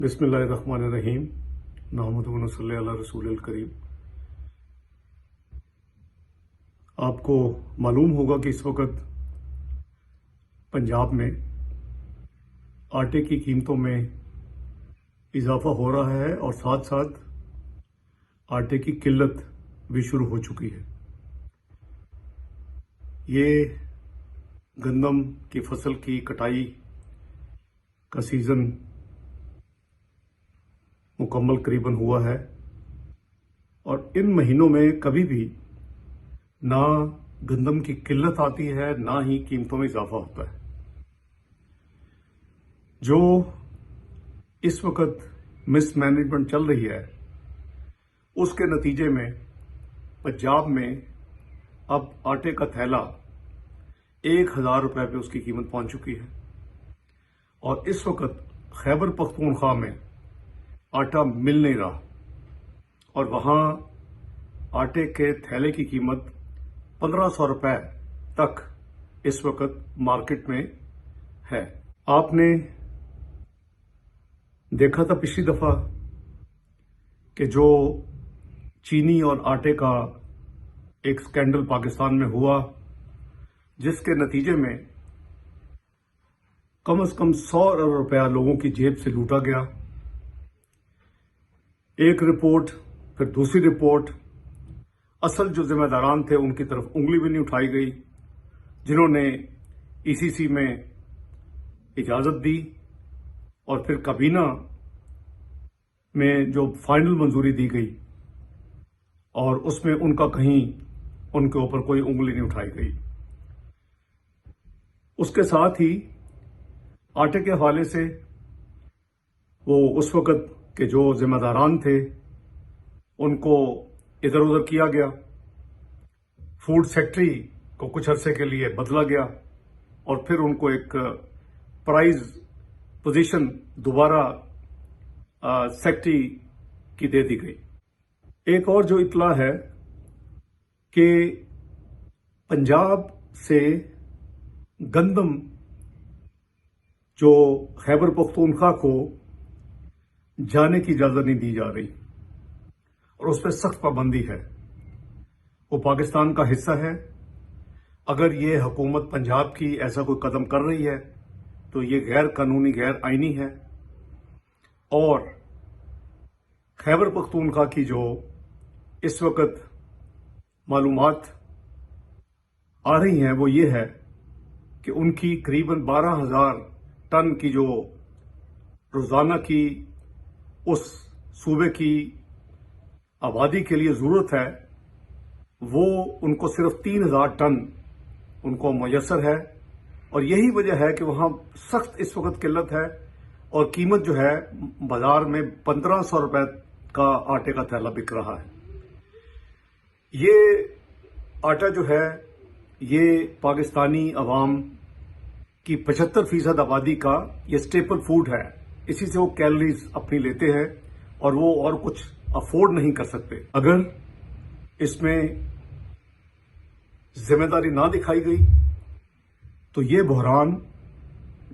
बिस्मिल्लाहिर्रहमानिर्रहीम। नहमदुहु व नसल्ली अला रसूलिल करीम। आपको मालूम होगा कि इस वक्त पंजाब में आटे की कीमतों में इजाफा हो रहा है और साथ साथ आटे की किल्लत भी शुरू हो चुकी है। ये गंदम की फसल की कटाई का सीज़न मुकम्मल करीबन हुआ है और इन महीनों में कभी भी ना गंदम की किल्लत आती है ना ही कीमतों में इजाफा होता है। जो इस वक्त मिसमैनेजमेंट चल रही है उसके नतीजे में पंजाब में अब आटे का थैला 1000 रुपए पे उसकी कीमत पहुंच चुकी है और इस वक्त खैबर पख्तूनख्वा में आटा मिल नहीं रहा और वहां आटे के थैले की कीमत 1500 रुपए तक इस वक्त मार्केट में है। आपने देखा था पिछली दफा कि जो चीनी और आटे का एक स्कैंडल पाकिस्तान में हुआ जिसके नतीजे में कम से कम 100 अरब रुपया लोगों की जेब से लूटा गया। एक रिपोर्ट फिर दूसरी रिपोर्ट, असल जो जिम्मेदारान थे उनकी तरफ उंगली भी नहीं उठाई गई, जिन्होंने ईसीसी में इजाजत दी और फिर काबीना में जो फाइनल मंजूरी दी गई और उसमें उनका कहीं उनके ऊपर कोई उंगली नहीं उठाई गई। उसके साथ ही आटे के हवाले से वो उस वक्त के जो जिम्मेदारान थे उनको इधर उधर किया गया। फूड सेक्रेटरी को कुछ अरसे के लिए बदला गया और फिर उनको एक प्राइज पोजीशन दोबारा सेक्रेटरी की दे दी गई। एक और जो इतला है कि पंजाब से गंदम जो खैबर पख्तूनख्वा को जाने की इजाजत नहीं दी जा रही और उस पर सख्त पाबंदी है। वो पाकिस्तान का हिस्सा है। अगर ये हुकूमत पंजाब की ऐसा कोई कदम कर रही है तो ये गैर कानूनी गैर आईनी है। और खैबर पख्तूनख्वा की जो इस वक्त मालूमात आ रही हैं वो ये है कि उनकी करीबन 12,000 टन की जो रोजाना की उस सूबे की आबादी के लिए जरूरत है वो उनको सिर्फ 3,000 टन उनको मुयस्सर है और यही वजह है कि वहां सख्त इस वक्त किल्लत है और कीमत जो है बाजार में 1500 रुपए का आटे का थैला बिक रहा है। ये आटा जो है ये पाकिस्तानी अवाम की 75% आबादी का ये स्टेपल फूड है। इसी से वो कैलोरीज अपनी लेते हैं और वो और कुछ अफोर्ड नहीं कर सकते। अगर इसमें जिम्मेदारी ना दिखाई गई तो ये बहरान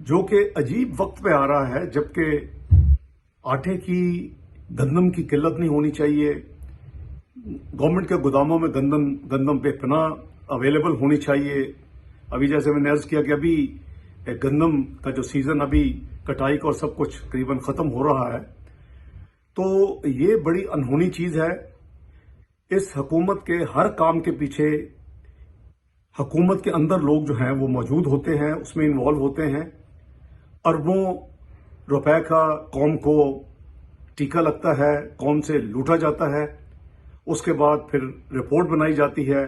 जो कि अजीब वक्त पे आ रहा है जबकि आटे की गंदम की किल्लत नहीं होनी चाहिए, गवर्नमेंट के गोदामों में गंदम बेपनाह अवेलेबल होनी चाहिए। अभी जैसे मैंने अर्ज किया कि अभी गंदम का जो सीजन अभी कटाई का और सब कुछ करीबन खत्म हो रहा है, तो ये बड़ी अनहोनी चीज है। इस हुकूमत के हर काम के पीछे हुकूमत के अंदर लोग जो हैं वो मौजूद होते हैं, उसमें इन्वॉल्व होते हैं। अरबों रुपए का कौम को टीका लगता है, कौम से लूटा जाता है, उसके बाद फिर रिपोर्ट बनाई जाती है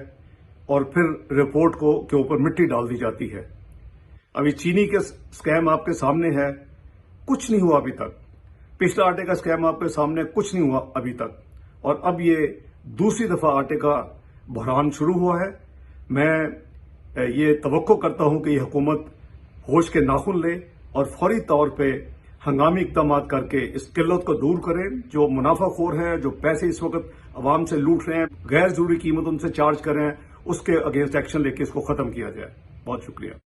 और फिर रिपोर्ट के ऊपर मिट्टी डाल दी जाती है। अभी चीनी के स्कैम आपके सामने है, कुछ नहीं हुआ अभी तक। पिछला आटे का स्कैम आपके सामने, कुछ नहीं हुआ अभी तक। और अब ये दूसरी दफा आटे का बहरान शुरू हुआ है। मैं ये तवक्को करता हूं कि ये हुकूमत होश के नाखून ले और फौरी तौर पे हंगामी इक़दाम करके इस किल्लत को दूर करें। जो मुनाफाखोर हैं, जो पैसे इस वक्त अवाम से लूट रहे हैं, गैर जरूरी कीमत उनसे चार्ज कर रहे हैं, उसके अगेंस्ट एक्शन लेके इसको खत्म किया जाए। बहुत शुक्रिया।